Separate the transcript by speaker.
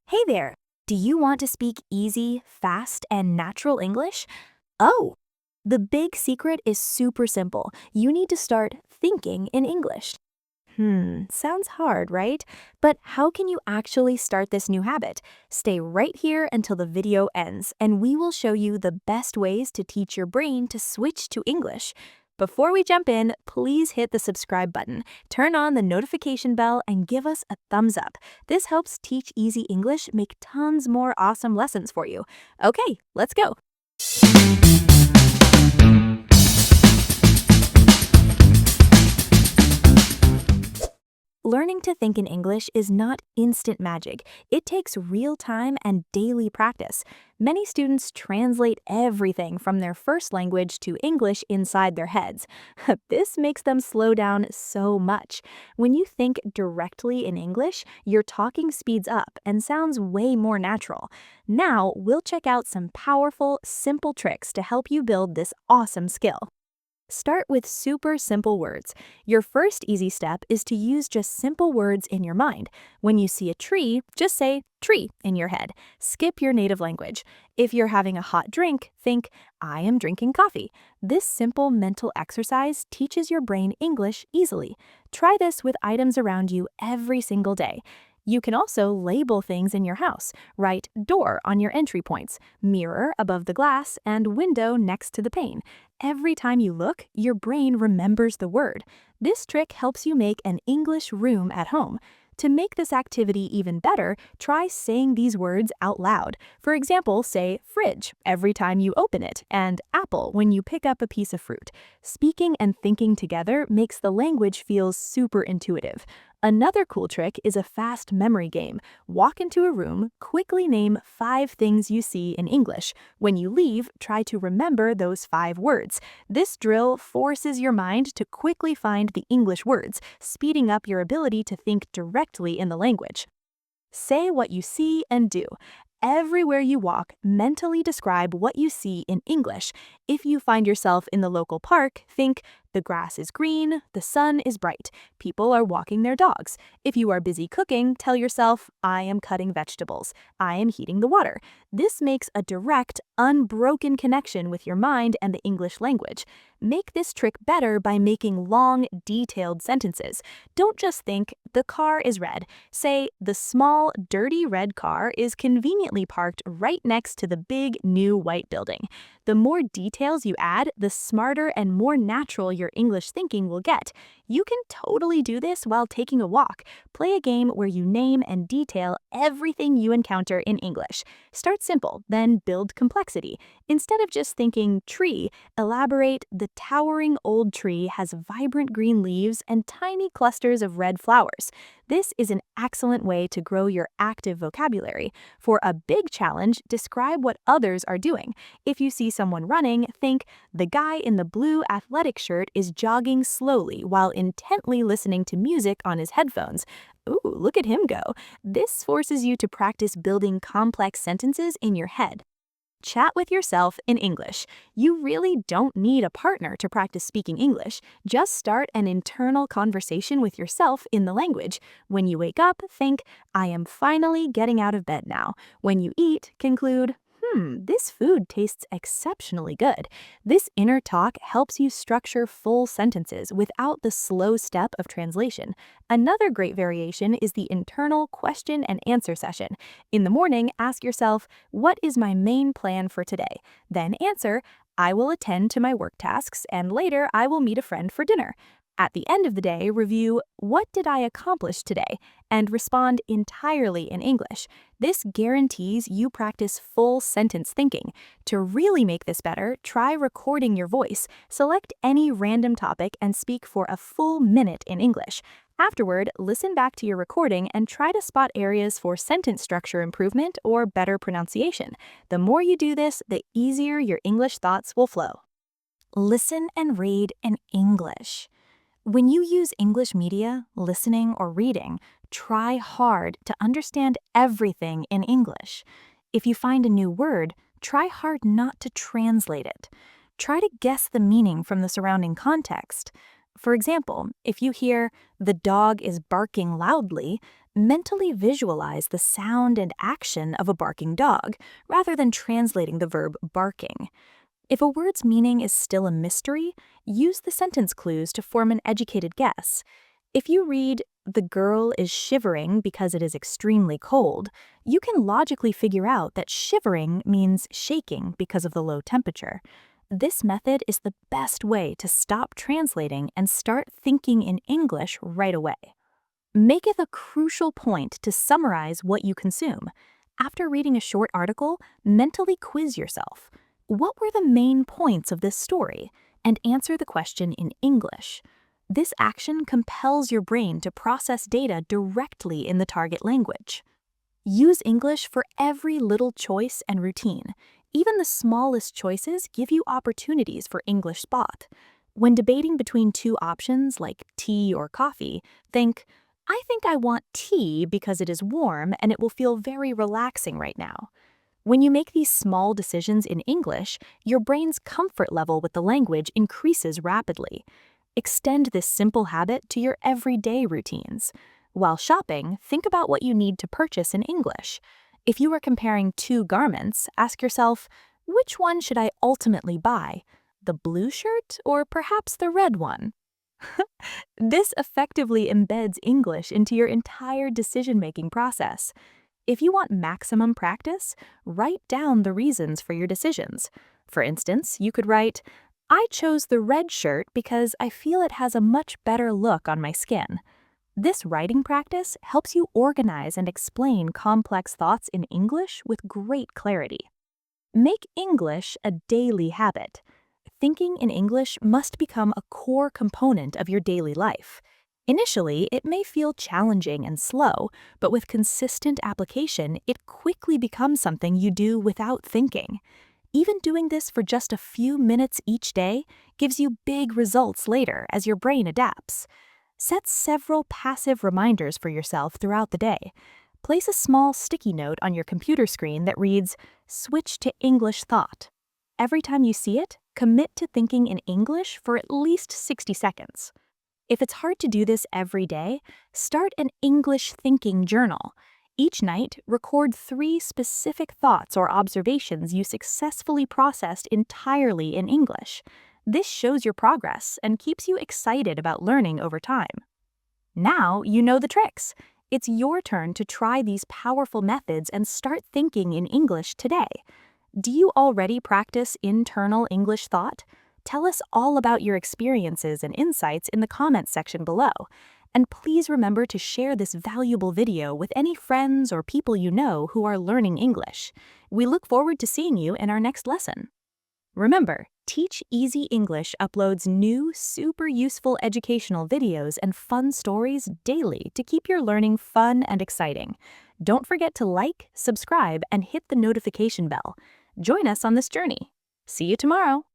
Speaker 1: Hey there! Do you want to speak easy, fast, and natural English? Oh, the big secret is super simple. You need to start thinking in English. Sounds hard, right? But how can you actually start this new habit? Stay right here until the video ends, and we will show you the best ways to teach your brain to switch to English. Before we jump in, please hit the subscribe button, turn on the notification bell, and give us a thumbs up. This helps Teach Easy English make tons more awesome lessons for you. Okay, let's go. Learning to think in English is not instant magic. It takes real time and daily practice. Many students translate everything from their first language to English inside their heads. This makes them slow down so much. When you think directly in English, your talking speeds up and sounds way more natural. Now, we'll check out some powerful, simple tricks to help you build this awesome skill. Start with super simple words. Your first easy step is to use just simple words in your mind. When you see a tree, just say tree in your head. Skip your native language. If you're having a hot drink, think, I am drinking coffee. This simple mental exercise teaches your brain English easily. Try this with items around you every single day. You can also label things in your house. Write door on your entry points, mirror above the glass, and window next to the pane. Every time you look, your brain remembers the word. This trick helps you make an English room at home. To make this activity even better, try saying these words out loud. For example, say fridge every time you open it and apple when you pick up a piece of fruit. Speaking and thinking together makes the language feel super intuitive. Another cool trick is a fast memory game. Walk into a room, quickly name 5 things you see in English. When you leave, try to remember those 5 words. This drill forces your mind to quickly find the English words, speeding up your ability to think directly in the language. Say what you see and do. Everywhere you walk, mentally describe what you see in English. If you find yourself in the local park, think, the grass is green, the sun is bright, people are walking their dogs. If you are busy cooking, tell yourself, I am cutting vegetables, I am heating the water. This makes a direct, unbroken connection with your mind and the English language. Make this trick better by making long, detailed sentences. Don't just think, the car is red. Say, the small, dirty red car is conveniently parked right next to the big, new white building. The more details you add, the smarter and more natural your English thinking will get. You can totally do this while taking a walk. Play a game where you name and detail everything you encounter in English. Start simple, then build complexity. Instead of just thinking tree, elaborate the towering old tree has vibrant green leaves and tiny clusters of red flowers. This is an excellent way to grow your active vocabulary. For a big challenge, describe what others are doing. If you see someone running, think, the guy in the blue athletic shirt is jogging slowly while intently listening to music on his headphones. Ooh, look at him go. This forces you to practice building complex sentences in your head. Chat with yourself in English. You really don't need a partner to practice speaking English. Just start an internal conversation with yourself in the language. When you wake up, think, I am finally getting out of bed now. When you eat, conclude, this food tastes exceptionally good. This inner talk helps you structure full sentences without the slow step of translation. Another great variation is the internal question and answer session. In the morning, ask yourself, what is my main plan for today? Then answer, I will attend to my work tasks, and later I will meet a friend for dinner. At the end of the day, review, what did I accomplish today? And respond entirely in English. This guarantees you practice full sentence thinking. To really make this better, try recording your voice. Select any random topic and speak for a full minute in English. Afterward, listen back to your recording and try to spot areas for sentence structure improvement or better pronunciation. The more you do this, the easier your English thoughts will flow. Listen and read in English. When you use English media, listening or reading, try hard to understand everything in English. If you find a new word, try hard not to translate it. Try to guess the meaning from the surrounding context. For example, if you hear, the dog is barking loudly, Mentally visualize the sound and action of a barking dog, rather than translating the verb barking. If a word's meaning is still a mystery, use the sentence clues to form an educated guess. If you read, "The girl is shivering because it is extremely cold," you can logically figure out that shivering means shaking because of the low temperature. This method is the best way to stop translating and start thinking in English right away. Make it a crucial point to summarize what you consume. After reading a short article, mentally quiz yourself. What were the main points of this story? And answer the question in English. This action compels your brain to process data directly in the target language. Use English for every little choice and routine. Even the smallest choices give you opportunities for English spot. When debating between two options like tea or coffee, think, "I think I want tea because it is warm and it will feel very relaxing right now." When you make these small decisions in English, your brain's comfort level with the language increases rapidly. Extend this simple habit to your everyday routines. While shopping, think about what you need to purchase in English. If you are comparing two garments, ask yourself, which one should I ultimately buy? The blue shirt or perhaps the red one? This effectively embeds English into your entire decision-making process. If you want maximum practice, write down the reasons for your decisions. For instance, you could write, "I chose the red shirt because I feel it has a much better look on my skin." This writing practice helps you organize and explain complex thoughts in English with great clarity. Make English a daily habit. Thinking in English must become a core component of your daily life. Initially, it may feel challenging and slow, but with consistent application, it quickly becomes something you do without thinking. Even doing this for just a few minutes each day gives you big results later as your brain adapts. Set several passive reminders for yourself throughout the day. Place a small sticky note on your computer screen that reads, "Switch to English thought." Every time you see it, commit to thinking in English for at least 60 seconds. If it's hard to do this every day, start an English thinking journal. Each night, record 3 specific thoughts or observations you successfully processed entirely in English. This shows your progress and keeps you excited about learning over time. Now you know the tricks. It's your turn to try these powerful methods and start thinking in English today. Do you already practice internal English thought? Tell us all about your experiences and insights in the comments section below. And please remember to share this valuable video with any friends or people you know who are learning English. We look forward to seeing you in our next lesson. Remember, Teach Easy English uploads new, super useful educational videos and fun stories daily to keep your learning fun and exciting. Don't forget to like, subscribe, and hit the notification bell. Join us on this journey. See you tomorrow.